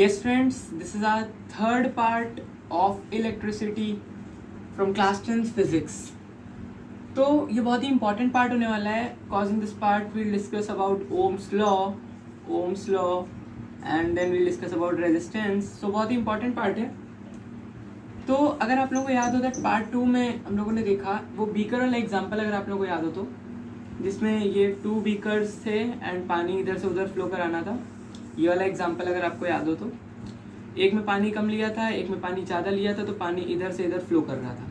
Yes friends, this is our third part of electricity from class 10 physics. तो ये बहुत ही important part होने वाला है. Cause in this part we'll discuss about Ohm's law and then we'll discuss about resistance. So बहुत ही important part है. तो अगर आप लोगों को याद हो तो पार्ट 2 में हम लोगों ने देखा वो बीकर वाला एग्जाम्पल, अगर आप लोगों को याद हो तो, जिसमें ये 2 बीकर्स थे एंड पानी इधर से उधर फ्लो कराना था. ये वाला एग्जाम्पल अगर आपको याद हो तो, एक में पानी कम लिया था, एक में पानी ज़्यादा लिया था, तो पानी इधर से इधर फ्लो कर रहा था.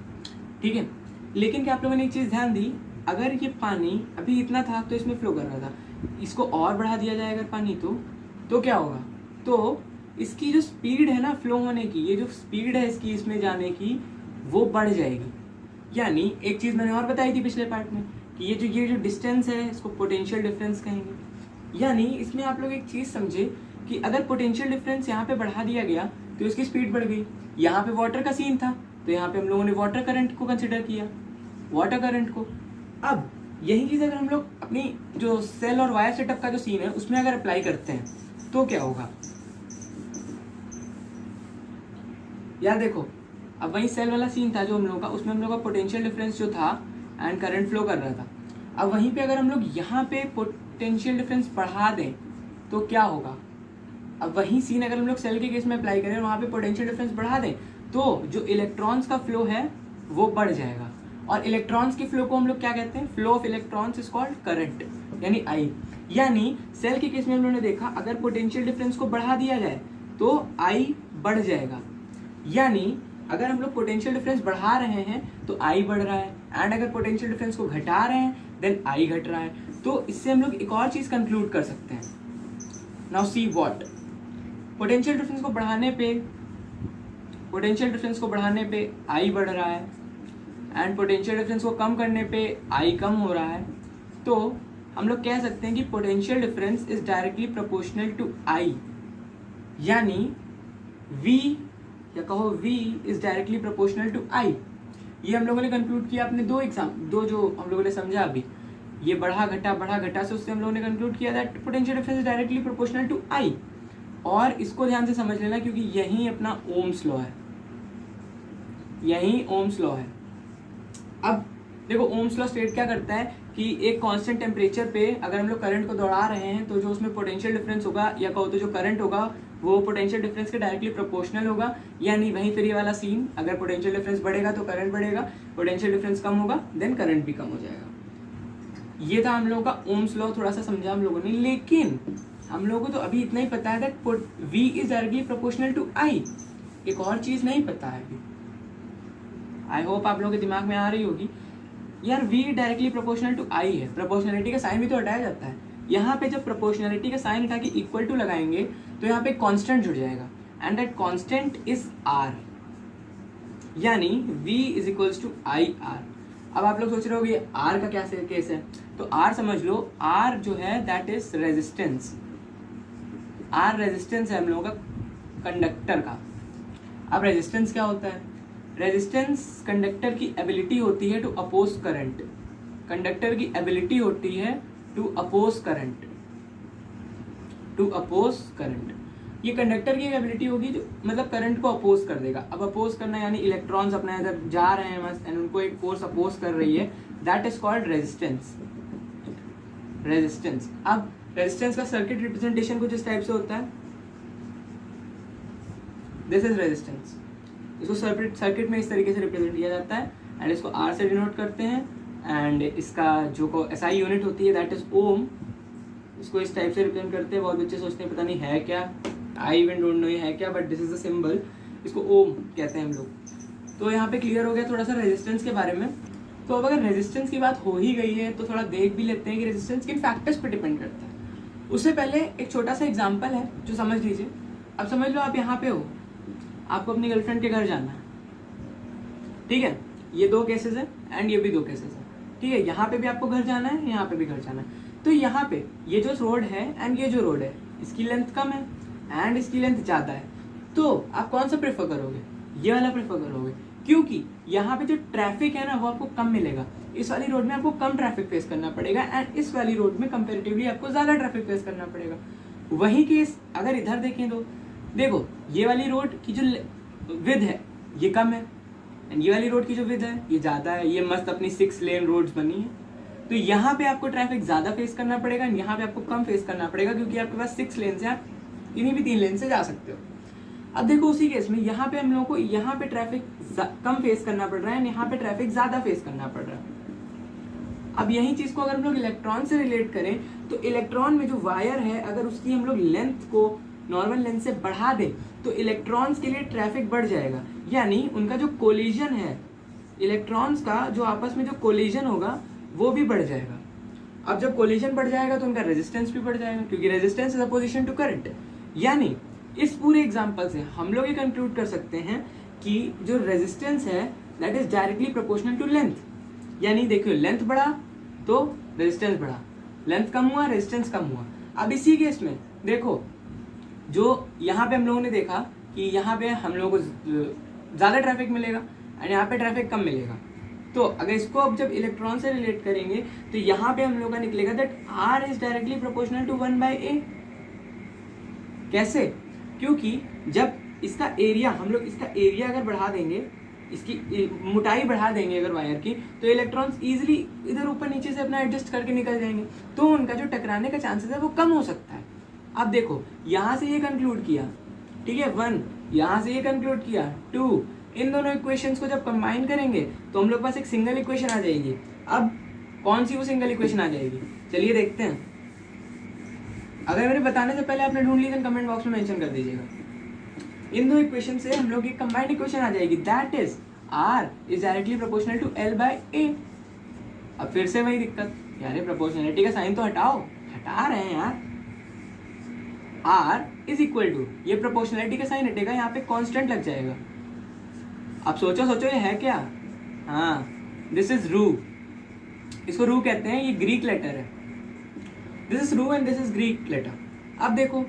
ठीक है, लेकिन क्या आप लोगों ने एक चीज़ ध्यान दी, अगर ये पानी अभी इतना था तो इसमें फ्लो कर रहा था, इसको और बढ़ा दिया जाए अगर पानी तो क्या होगा? तो इसकी जो स्पीड है ना फ्लो होने की, ये जो स्पीड है इसकी इसमें जाने की, वो बढ़ जाएगी. यानी एक चीज़ मैंने और बताई थी पिछले पार्ट में कि ये जो डिस्टेंस है इसको पोटेंशियल डिफरेंस कहेंगे. यानी इसमें आप लोग एक चीज़ समझे कि अगर पोटेंशियल डिफरेंस यहाँ पे बढ़ा दिया गया तो इसकी स्पीड बढ़ गई. यहाँ पे वाटर का सीन था तो यहाँ पे हम लोगों ने वाटर करंट को कंसिडर किया, वाटर करंट को. अब यही चीज़ अगर हम लोग अपनी जो सेल और वायर सेटअप का जो सीन है उसमें अगर अप्लाई करते हैं तो क्या होगा? यार देखो, अब वही सेल वाला सीन था जो हम लोगों का, उसमें हम लोग का पोटेंशियल डिफरेंस जो था एंड करंट फ्लो कर रहा था. अब वहीं पे अगर हम लोग यहाँ पे पोटेंशियल डिफरेंस बढ़ा दें तो क्या होगा? अब वही सीन अगर हम लोग सेल के केस में अप्लाई करें और वहाँ पे पोटेंशियल डिफरेंस बढ़ा दें तो जो इलेक्ट्रॉन्स का फ्लो है वो बढ़ जाएगा. और इलेक्ट्रॉन्स की फ्लो को हम लोग क्या कहते हैं? Flow of electrons is called current, यानी आई. यानी सेल के केस में हम लोगों ने देखा अगर पोटेंशियल डिफरेंस को बढ़ा दिया जाए तो आई बढ़ जाएगा. यानी अगर हम लोग पोटेंशियल डिफरेंस बढ़ा रहे हैं तो आई बढ़ रहा है, एंड अगर पोटेंशियल डिफरेंस को घटा रहे हैं देन आई घट रहा है. तो इससे हम लोग एक और चीज कंक्लूड कर सकते हैं. Now see what, potential difference को बढ़ाने पे आई बढ़ रहा है एंड पोटेंशियल डिफरेंस को कम करने पे आई कम हो रहा है. तो हम लोग कह सकते हैं कि potential difference is directly proportional to I. यानी V या कहो V is directly proportional to I. ये हम लोगों ने कंक्लूड किया अपने दो जो हम लोगों ने समझा अभी, ये बढ़ा घटा से उससे हम लोगों ने कंक्लूड किया that potential difference is directly proportional to I. और इसको ध्यान से समझ लेना क्योंकि यही अपना ओम्स लॉ है, यही ओम्स लॉ है. अब देखो ओम्स लॉ स्टेट क्या करता है कि एक कांस्टेंट टेम्परेचर पे अगर हम लोग करंट को दौड़ा रहे हैं तो जो उसमें पोटेंशियल डिफरेंस होगा या कहो तो जो करंट होगा वो पोटेंशियल डिफरेंस के डायरेक्टली प्रोपोर्शनल होगा. यानी वहीं फिर ये वाला सीन, अगर पोटेंशियल डिफरेंस बढ़ेगा तो करंट बढ़ेगा, पोटेंशियल डिफरेंस कम होगा देन करंट भी कम हो जाएगा. ये था हम लोगों का ओम्स लॉ, थोड़ा सा समझा हम लोगों ने. लेकिन हम लोगों को तो अभी इतना ही पता है that V is directly proportional to I. एक और चीज नहीं पता है अभी. आई होप आप लोगों के दिमाग में आ रही होगी यार, V directly proportional to I है. प्रोपोर्शनलिटी का साइन भी तो हटाया जाता है. यहाँ पे जब प्रोपोर्शनलिटी का साइन हटा के इक्वल टू लगाएंगे तो यहाँ पे कांस्टेंट जुड़ जाएगा and that constant is R. यानी V is equals to IR. अब आप लोग सोच रहे होंगे R का क्या केस है, तो R समझ लो, R जो है that is resistance. R resistance है हम लोगों का कंडक्टर का. अब रेजिस्टेंस क्या होता है? रेजिस्टेंस कंडक्टर की एबिलिटी होती है टू अपोज करंट. कंडक्टर की एबिलिटी होती है टू अपोज करंट. ये कंडक्टर की एबिलिटी होगी जो मतलब करंट को अपोज कर देगा. अब अपोज करना यानी इलेक्ट्रॉन्स अपना इधर जा रहे हैं मस्त एंड उनको एक फोर्स अपोज कर रही है, दैट इज कॉल्ड रेजिस्टेंस. अब रेजिस्टेंस का सर्किट रिप्रेजेंटेशन कुछ इस टाइप से होता है. This is resistance. इसको सर्किट में इस तरीके से रिप्रेजेंट किया जाता है एंड इसको R से डिनोट करते हैं एंड इसका जो SI यूनिट होती है दैट इज ओम. इसको इस टाइप से रिप्रेजेंट करते हैं. बहुत बच्चे सोचते हैं पता नहीं है क्या, आई इवन डोंट नो ये है क्या, but this is the symbol. इसको ओम कहते हैं हम लोग. तो यहाँ पे क्लियर हो गया थोड़ा सा रेजिस्टेंस के बारे में. तो अब अगर रेजिस्टेंस की बात हो ही गई है तो थोड़ा देख भी लेते हैं कि रेजिस्टेंस किन फैक्टर्स पर डिपेंड करता है. उससे पहले एक छोटा सा एग्जाम्पल है जो समझ लीजिए. अब समझ लो आप यहाँ पे हो, आपको अपनी गर्लफ्रेंड के घर जाना है. ठीक है, ये 2 केसेस है एंड ये भी 2 केसेस है. ठीक है, यहाँ पे भी आपको घर जाना है, यहाँ पे भी घर जाना है. तो यहाँ पे ये जो रोड है एंड ये जो रोड है इसकी लेंथ कम है एंड इसकी लेंथ ज्यादा है. तो आप कौन सा प्रेफर करोगे? ये वाला प्रेफर करोगे क्योंकि यहाँ पे जो ट्रैफिक है ना वो आपको कम मिलेगा. इस वाली रोड में आपको कम ट्रैफिक फेस करना पड़ेगा एंड इस वाली रोड में कंपेरेटिवली आपको ज्यादा ट्रैफिक फेस करना पड़ेगा. वही केस अगर इधर देखें तो देखो ये वाली रोड की जो विड्थ है ये कम है, एंड ये वाली रोड की जो विड्थ है ये ज़्यादा है। ये मस्त अपनी 6 लेन रोड्स बनी है, तो यहाँ पे आपको ट्रैफिक ज़्यादा फेस करना पड़ेगा, यहाँ पे आपको कम फेस करना पड़ेगा, क्योंकि आपके पास 6 लेन से आप इन्हीं भी 3 लेन से जा सकते हो। अब देखो उसी केस में यहाँ पे हम लोगों को यहाँ पे ट्रैफिक कम फेस करना पड़ रहा है, यहाँ पे ट्रैफिक ज़्यादा फेस करना पड़ रहा है। अब यही चीज़ को अगर हम लोग इलेक्ट्रॉन से रिलेट करें, तो इलेक्ट्रॉन में जो वायर है अगर उसकी हम लोग लेंथ को नॉर्मल लेंथ से बढ़ा दें तो इलेक्ट्रॉन्स के लिए ट्रैफिक बढ़ जाएगा, यानी उनका जो कोलिजन है, इलेक्ट्रॉन्स का जो आपस में जो कोलिजन होगा वो भी बढ़ जाएगा। अब जब कोलिजन बढ़ जाएगा तो उनका रेजिस्टेंस भी बढ़ जाएगा, क्योंकि resistance is opposition to current. यानी इस पूरे एग्जाम्पल से हम लोग ये कंक्लूड कर सकते हैं कि जो रेजिस्टेंस है that is directly proportional to length. यानी देखिए लेंथ बढ़ा तो रेजिस्टेंस बढ़ा, लेंथ कम हुआ रेजिस्टेंस कम हुआ। अब इसी केस में देखो जो यहाँ पे हम लोगों ने देखा कि यहाँ पे हम लोगों को ज़्यादा ट्रैफिक मिलेगा और यहाँ पे ट्रैफिक कम मिलेगा, तो अगर इसको अब जब इलेक्ट्रॉन से रिलेट करेंगे तो यहाँ पे हम लोगों का निकलेगा that R is directly proportional to 1/a। कैसे? क्योंकि जब इसका एरिया हम लोग इसका एरिया अगर बढ़ा देंगे, इसकी मोटाई बढ़ा देंगे अगर वायर की, तो इलेक्ट्रॉन्स इजीली इधर ऊपर नीचे से अपना एडजस्ट करके निकल जाएंगे, तो उनका जो टकराने का चांसेस है वो कम हो सकता है। अब देखो यहाँ से ये कंक्लूड किया, ठीक है 1, यहाँ से ये कंक्लूड किया 2, इन दोनों इक्वेशंस को जब कंबाइन करेंगे तो हम लोग के पास एक सिंगल इक्वेशन आ जाएगी। अब कौन सी वो सिंगल इक्वेशन आ जाएगी, चलिए देखते हैं। अगर मेरे बताने से पहले आपने ढूंढ ली तो कमेंट बॉक्स में मेंशन कर दीजिएगा। इन दो इक्वेशन से हम लोग एक कंबाइंड इक्वेशन आ जाएगी, that is R is directly proportional to L/A। अब फिर से वही दिक्कत, यार प्रोपोर्शनलिटी का साइन तो हटाओ, हटा रहे हैं यार। R इज इक्वल टू, ये प्रोपोर्शनलिटी का साइन हटेगा, यहाँ पे कांस्टेंट लग जाएगा। अब सोचो सोचो ये है क्या, हाँ दिस इज रू, इसको रू कहते हैं, ये ग्रीक लेटर है। This is rho and this is Greek letter. अब देखो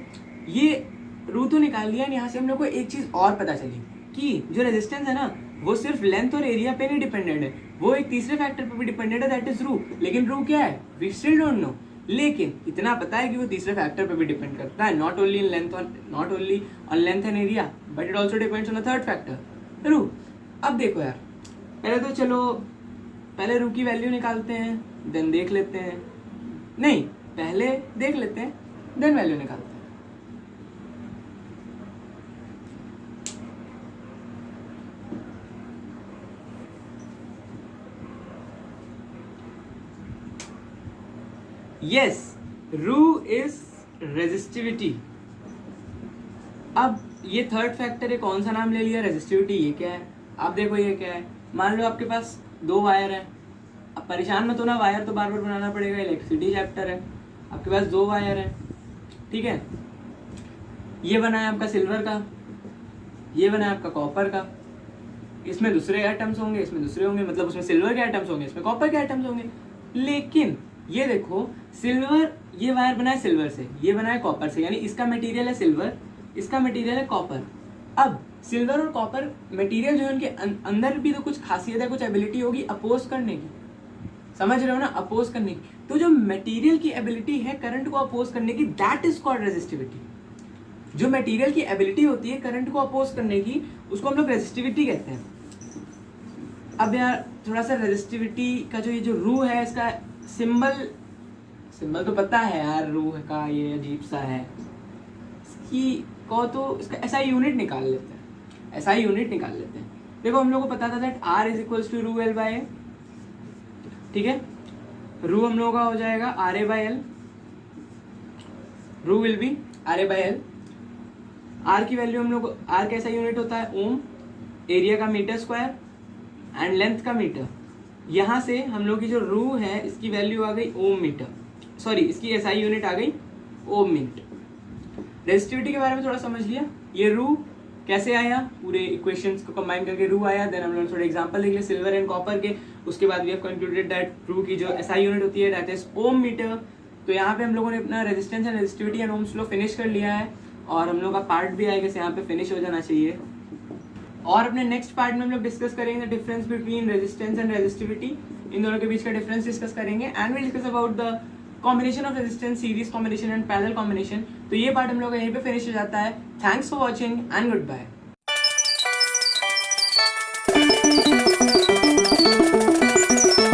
ये रू तो निकाल लिया, यहाँ से हम लोग को एक चीज और पता चली कि जो रेजिस्टेंस है ना वो सिर्फ लेंथ और एरिया पे नहीं डिपेंडेंट है, वो एक तीसरे फैक्टर पे भी डिपेंडेंट है, दैट इज रू। लेकिन रू क्या है वी स्टिल डोंट नो, लेकिन इतना पता है कि वो तीसरे फैक्टर पे भी डिपेंड करता है, not only on length and area but it also depends on the third factor रू। अब देखो यार, पहले तो चलो पहले रू की वैल्यू निकालते हैं, देन देख लेते हैं, नहीं पहले देख लेते हैं देन वैल्यू निकालते हैं। Yes, रू इज रेजिस्टिविटी। अब ये थर्ड फैक्टर है, कौन सा नाम ले लिया, रेजिस्टिविटी। ये क्या है, अब देखो ये क्या है, मान लो आपके पास 2 वायर है। अब परेशान मत होना, वायर तो बार बार बनाना पड़ेगा, इलेक्ट्रिसिटी चैप्टर है। आपके पास 2 वायर है, ठीक है, ये बना है आपका सिल्वर का, ये बना है आपका कॉपर का। इसमें दूसरे एटम्स होंगे, इसमें दूसरे होंगे, मतलब उसमें सिल्वर के एटम्स होंगे, इसमें कॉपर के एटम्स होंगे। लेकिन ये देखो सिल्वर, ये वायर बना है सिल्वर से, ये बना है कॉपर से, यानी इसका मटेरियल है सिल्वर, इसका मटेरियल है कॉपर। अब सिल्वर और कॉपर मटेरियल जो है उनके अंदर भी तो कुछ खासियत है, कुछ एबिलिटी होगी अपोज करने की, समझ रहे हो ना, अपोज करने की। तो जो मटेरियल की एबिलिटी है करंट को अपोज करने की, दैट इज कॉल्ड रेजिस्टिविटी। जो मटेरियल की एबिलिटी होती है करंट को अपोज करने की, उसको हम लोग रेजिस्टिविटी कहते हैं। अब यार थोड़ा सा रेजिस्टिविटी का जो ये जो रू है, इसका सिंबल तो पता है यार, रू का ये अजीब सा है, इसकी को तो इसका SI यूनिट निकाल लेते हैं, SI यूनिट निकाल लेते हैं। देखो हम लोग को पता था that R is equals to rho L/A, ठीक है, रू हम लोगों का हो जाएगा RA/L, रू विल बी RA/L। R की वैल्यू हम लोग को, R कैसा यूनिट होता है ओम, एरिया का मीटर स्क्वायर एंड लेंथ का मीटर। यहाँ से हम लोग की जो रू है इसकी वैल्यू आ गई ओम मीटर, सॉरी इसकी SI यूनिट आ गई ओम मीटर। रेजिस्टिविटी के बारे में थोड़ा समझ लिया, ये रू कैसे आया, पूरे इक्वेशंस को कंबाइन करके रू आया। देन हम लोग थोड़े एग्जांपल देख लिए सिल्वर एंड कॉपर के, उसके बाद वी हैव कंक्लूडेड दैट रू की जो SI यूनिट होती है दैट इज ओम मीटर। तो यहाँ पे हम लोगों ने अपना resistance and resistivity and Ohm's law finish कर लिया है, और हम लोग का पार्ट भी आएगा यहाँ पे फिनिश हो जाना चाहिए। और अपने नेक्स्ट पार्ट में हम लोग डिस्कस करेंगे difference between resistance and resistivity, इन दोनों के बीच का डिफरेंस डिस्कस करेंगे, and we discuss about the combination of resistance, series combination and parallel combination. तो ये पार्ट हम लोग का यहीं पे फिनिश हो जाता है। Thanks for watching and good bye.